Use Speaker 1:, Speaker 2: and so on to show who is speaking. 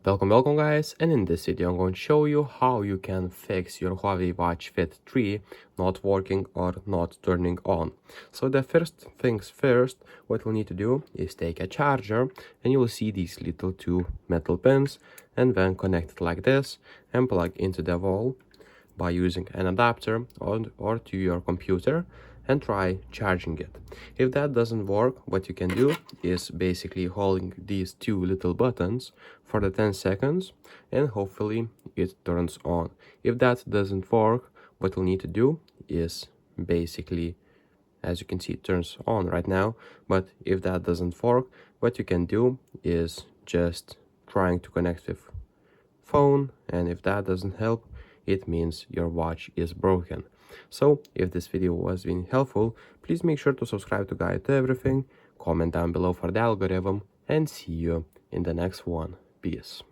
Speaker 1: Welcome guys, and in this video I'm going to show you how you can fix your Huawei Watch Fit 3 not working or not turning on. So the first things first, what you'll need to do is take a charger and you'll see these little two metal pins, and then connect it like this and plug into the wall by using an adapter or to your computer and try charging it. If that doesn't work, what you can do is basically holding these two little buttons for the 10 seconds and hopefully it turns on. If that doesn't work, what you'll need to do is basically, as you can see, it turns on right now, but if that doesn't work, what you can do is just trying to connect with phone, and if that doesn't help, it means your watch is broken. So if this video was being helpful, please make sure to subscribe to Guide to Everything, comment down below for the algorithm, and see you in the next one. Peace.